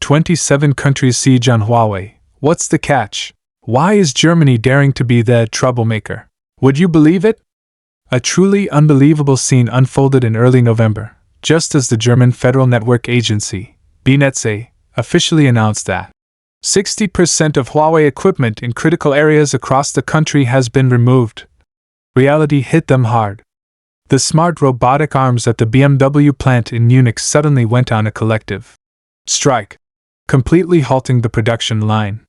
27 countries siege on Huawei. What's the catch? Why is Germany daring to be the troublemaker? Would you believe it? A truly unbelievable scene unfolded in early November, just as the German Federal Network Agency, BNetzA, officially announced that 60% of Huawei equipment in critical areas across the country has been removed. Reality hit them hard. The smart robotic arms at the BMW plant in Munich suddenly went on a collective strike, completely halting the production line.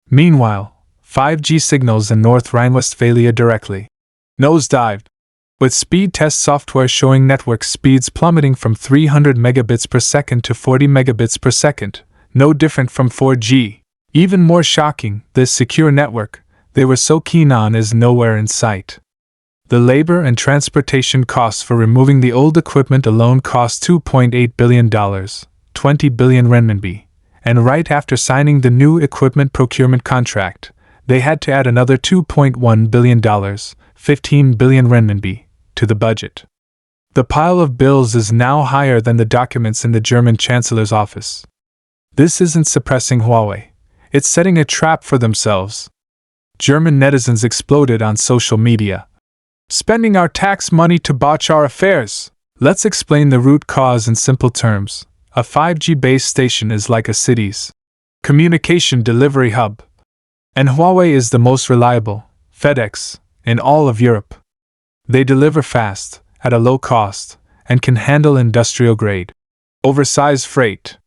Meanwhile, 5G signals in North Rhine-Westphalia directly nosedived, with speed test software showing network speeds plummeting from 300 megabits per second to 40 megabits per second, no different from 4G. Even more shocking, this secure network they were so keen on is nowhere in sight. The labor and transportation costs for removing the old equipment alone cost $2.8 billion, 20 billion renminbi, and right after signing the new equipment procurement contract, they had to add another $2.1 billion, 15 billion renminbi, to the budget. The pile of bills is now higher than the documents in the German Chancellor's office. This isn't suppressing Huawei, it's setting a trap for themselves. German netizens exploded on social media. Spending our tax money to botch our affairs. Let's explain the root cause in simple terms. A 5G base station is like a city's communication delivery hub. And Huawei is the most reliable, FedEx, in all of Europe. They deliver fast, at a low cost, and can handle industrial-grade, oversized freight.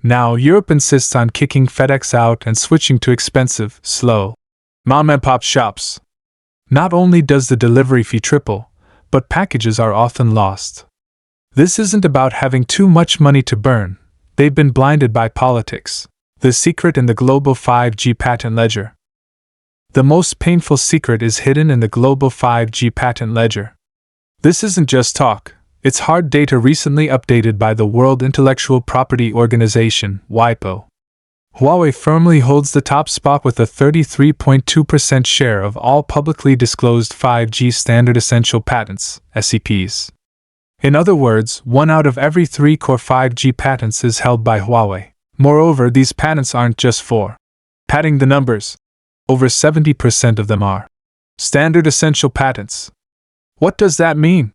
Now Europe insists on kicking FedEx out and switching to expensive, slow, mom-and-pop shops. Not only does the delivery fee triple, but packages are often lost. This isn't about having too much money to burn, they've been blinded by politics. The secret in the global 5G patent ledger. The most painful secret is hidden in the global 5G patent ledger. This isn't just talk, it's hard data recently updated by the World Intellectual Property Organization, WIPO. Huawei firmly holds the top spot with a 33.2% share of all publicly disclosed 5G standard essential patents, SEPs. In other words, 1 out of every 3 core 5G patents is held by Huawei. Moreover, these patents aren't just for padding the numbers. Over 70% of them are standard essential patents. What does that mean?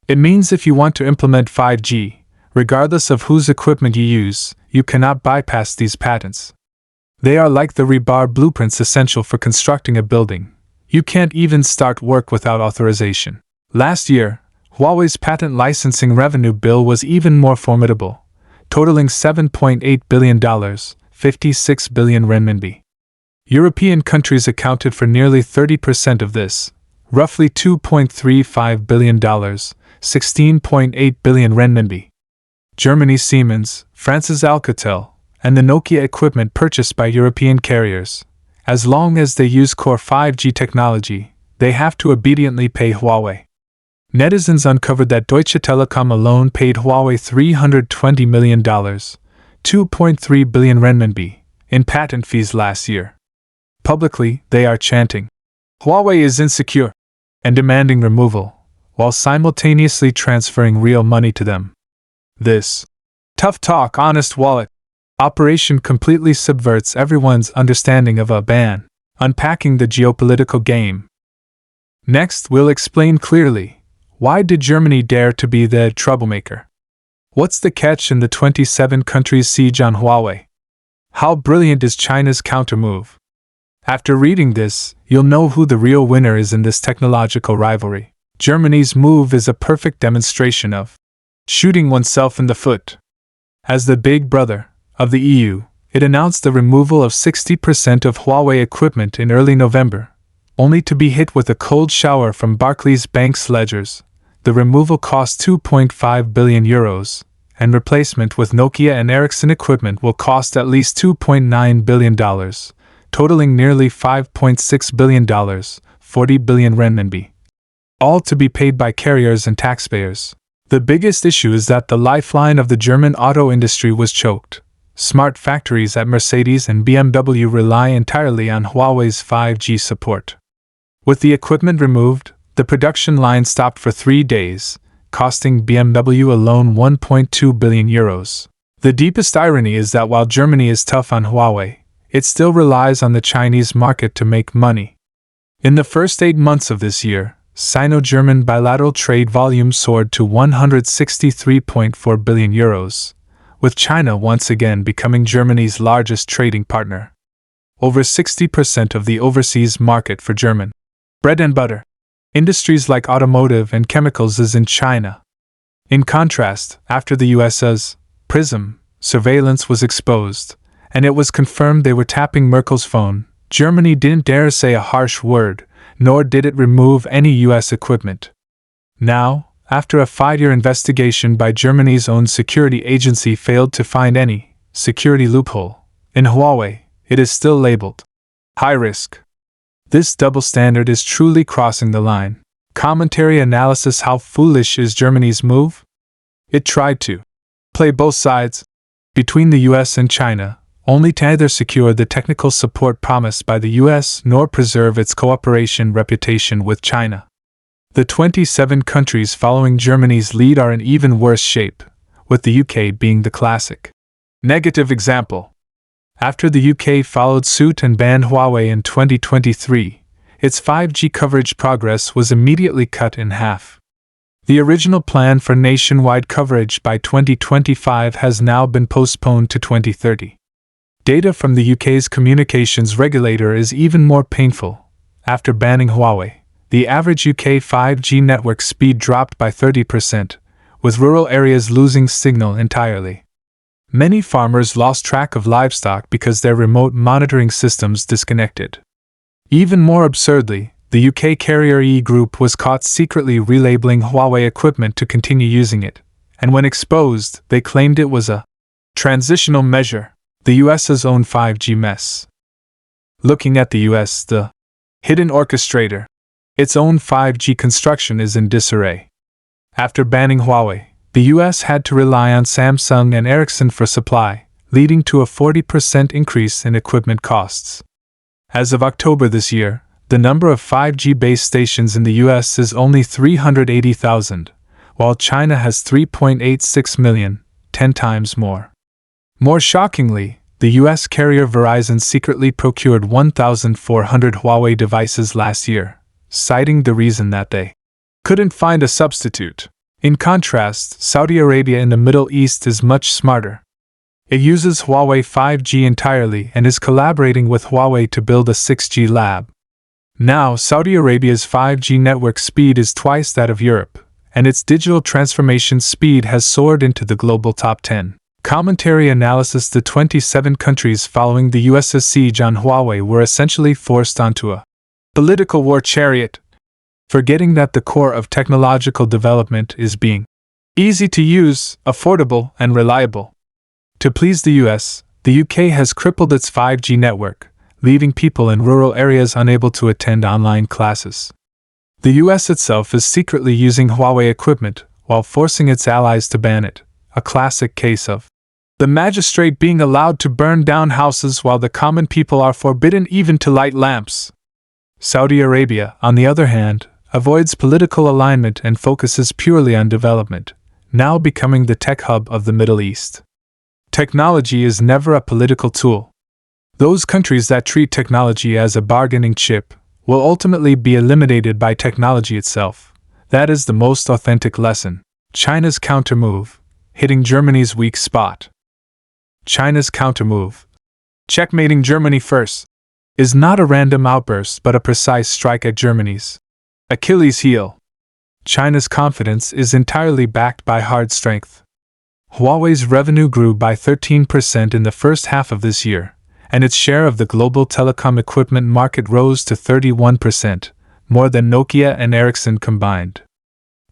It means if you want to implement 5G, regardless of whose equipment you use, you cannot bypass these patents. They are like the rebar blueprints essential for constructing a building. You can't even start work without authorization. Last year, Huawei's patent licensing revenue bill was even more formidable, totaling $7.8 billion, 56 billion renminbi. European countries accounted for nearly 30% of this, roughly $2.35 billion, 16.8 billion renminbi. Germany's Siemens, France's Alcatel, and the Nokia equipment purchased by European carriers. As long as they use core 5G technology, they have to obediently pay Huawei. Netizens uncovered that Deutsche Telekom alone paid Huawei $320 million, 2.3 billion renminbi, in patent fees last year. Publicly, they are chanting, Huawei is insecure, and demanding removal, while simultaneously transferring real money to them. This tough talk, honest wallet operation completely subverts everyone's understanding of a ban, unpacking the geopolitical game. Next, we'll explain clearly, why did Germany dare to be the troublemaker? What's the catch in the 27 countries siege on Huawei? How brilliant is China's countermove? After reading this, you'll know who the real winner is in this technological rivalry. Germany's move is a perfect demonstration of shooting oneself in the foot. As the big brother of the EU, it announced the removal of 60% of Huawei equipment in early November, only to be hit with a cold shower from Barclays Bank's ledgers. The removal cost €2.5 billion, and replacement with Nokia and Ericsson equipment will cost at least $2.9 billion, totaling nearly $5.6 billion, 40 billion renminbi. All to be paid by carriers and taxpayers. The biggest issue is that the lifeline of the German auto industry was choked. Smart factories at Mercedes and BMW rely entirely on Huawei's 5G support. With the equipment removed, the production line stopped for 3 days, costing BMW alone €1.2 billion. The deepest irony is that while Germany is tough on Huawei, it still relies on the Chinese market to make money. In the first 8 months of this year, Sino-German bilateral trade volume soared to €163.4 billion, with China once again becoming Germany's largest trading partner. Over 60% of the overseas market for German bread and butter industries like automotive and chemicals is in China. In contrast, after the US's PRISM surveillance was exposed, and it was confirmed they were tapping Merkel's phone, Germany didn't dare say a harsh word, nor did it remove any US equipment. Now, after a 5-year investigation by Germany's own security agency failed to find any security loophole in Huawei, it is still labeled high risk. This double standard is truly crossing the line. Commentary analysis: how foolish is Germany's move? It tried to play both sides between the US and China, only to neither secure the technical support promised by the US nor preserve its cooperation reputation with China. The 27 countries following Germany's lead are in even worse shape, with the UK being the classic negative example. After the UK followed suit and banned Huawei in 2023, its 5G coverage progress was immediately cut in half. The original plan for nationwide coverage by 2025 has now been postponed to 2030. Data from the UK's communications regulator is even more painful. After banning Huawei, the average UK 5G network speed dropped by 30%, with rural areas losing signal entirely. Many farmers lost track of livestock because their remote monitoring systems disconnected. Even more absurdly, the UK carrier E Group was caught secretly relabeling Huawei equipment to continue using it, and when exposed, they claimed it was a transitional measure, the US's own 5G mess. Looking at the US, the hidden orchestrator, its own 5G construction is in disarray. After banning Huawei, the US had to rely on Samsung and Ericsson for supply, leading to a 40% increase in equipment costs. As of October this year, the number of 5G base stations in the US is only 380,000, while China has 3.86 million, 10 times more. More shockingly, the US carrier Verizon secretly procured 1,400 Huawei devices last year, citing the reason that they couldn't find a substitute. In contrast, Saudi Arabia in the Middle East is much smarter. It uses Huawei 5G entirely and is collaborating with Huawei to build a 6G lab. Now, Saudi Arabia's 5G network speed is twice that of Europe, and its digital transformation speed has soared into the global top 10. Commentary analysis: the 27 countries following the US's siege on Huawei were essentially forced onto a political war chariot, forgetting that the core of technological development is being easy to use, affordable, and reliable. To please the US, the UK has crippled its 5G network, leaving people in rural areas unable to attend online classes. The US itself is secretly using Huawei equipment while forcing its allies to ban it, a classic case of the magistrate being allowed to burn down houses while the common people are forbidden even to light lamps. Saudi Arabia, on the other hand, avoids political alignment and focuses purely on development, now becoming the tech hub of the Middle East. Technology is never a political tool. Those countries that treat technology as a bargaining chip will ultimately be eliminated by technology itself. That is the most authentic lesson. China's countermove, hitting Germany's weak spot. China's countermove, checkmating Germany first, is not a random outburst but a precise strike at Germany's Achilles heel. China's confidence is entirely backed by hard strength. Huawei's revenue grew by 13% in the first half of this year, and its share of the global telecom equipment market rose to 31%, more than Nokia and Ericsson combined.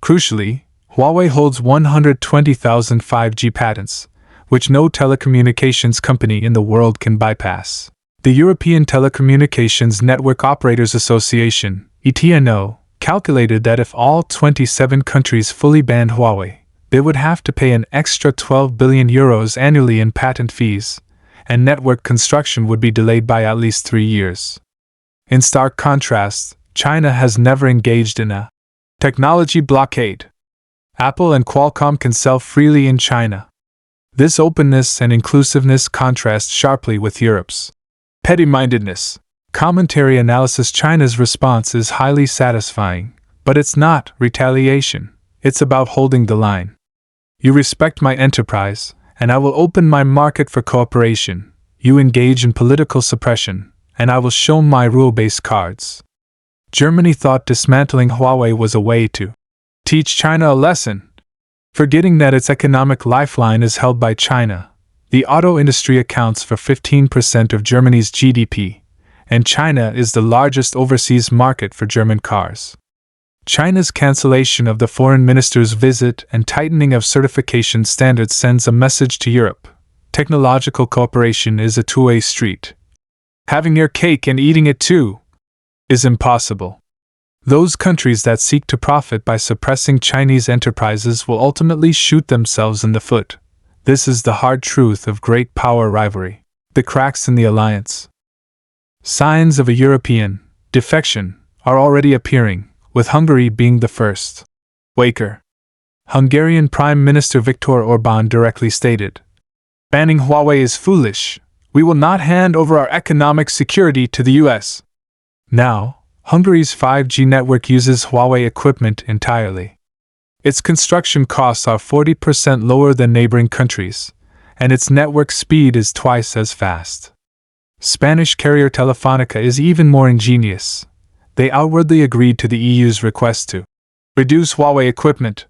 Crucially, Huawei holds 120,000 5G patents, which no telecommunications company in the world can bypass. The European Telecommunications Network Operators Association, ETNO, calculated that if all 27 countries fully banned Huawei, they would have to pay an extra €12 billion annually in patent fees, and network construction would be delayed by at least 3 years. In stark contrast, China has never engaged in a technology blockade. Apple and Qualcomm can sell freely in China. This openness and inclusiveness contrast sharply with Europe's petty-mindedness. Commentary analysis. China's response is highly satisfying, but it's not retaliation. It's about holding the line. You respect my enterprise, and I will open my market for cooperation. You engage in political suppression, and I will show my rule-based cards. Germany thought dismantling Huawei was a way to teach China a lesson, forgetting that its economic lifeline is held by China. The auto industry accounts for 15% of Germany's GDP, and China is the largest overseas market for German cars. China's cancellation of the foreign minister's visit and tightening of certification standards sends a message to Europe. Technological cooperation is a two-way street. Having your cake and eating it too is impossible. Those countries that seek to profit by suppressing Chinese enterprises will ultimately shoot themselves in the foot. This is the hard truth of great power rivalry. The cracks in the alliance. Signs of a European defection are already appearing, with Hungary being the first. Waker. Hungarian Prime Minister Viktor Orbán directly stated, "Banning Huawei is foolish. We will not hand over our economic security to the US." Now, Hungary's 5G network uses Huawei equipment entirely. Its construction costs are 40% lower than neighboring countries, and its network speed is twice as fast. Spanish carrier Telefónica is even more ingenious. They outwardly agreed to the EU's request to reduce Huawei equipment,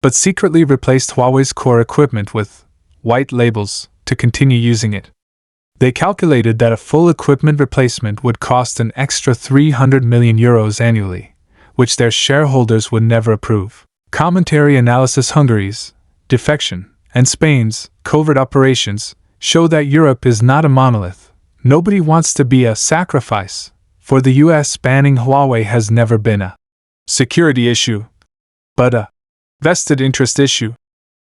but secretly replaced Huawei's core equipment with white labels to continue using it. They calculated that a full equipment replacement would cost an extra 300 million euros annually, which their shareholders would never approve. Commentary analysis. Hungary's defection and Spain's covert operations show that Europe is not a monolith. Nobody wants to be a sacrifice. For the US, banning Huawei has never been a security issue, but a vested interest issue.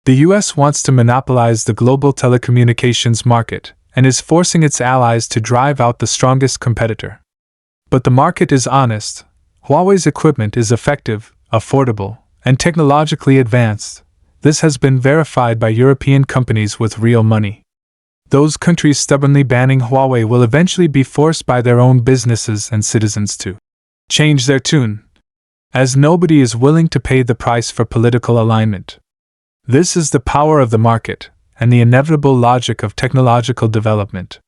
The US wants to monopolize the global telecommunications market and is forcing its allies to drive out the strongest competitor. But the market is honest. Huawei's equipment is effective, affordable, and technologically advanced. This has been verified by European companies with real money. Those countries stubbornly banning Huawei will eventually be forced by their own businesses and citizens to change their tune, as nobody is willing to pay the price for political alignment. This is the power of the market and the inevitable logic of technological development.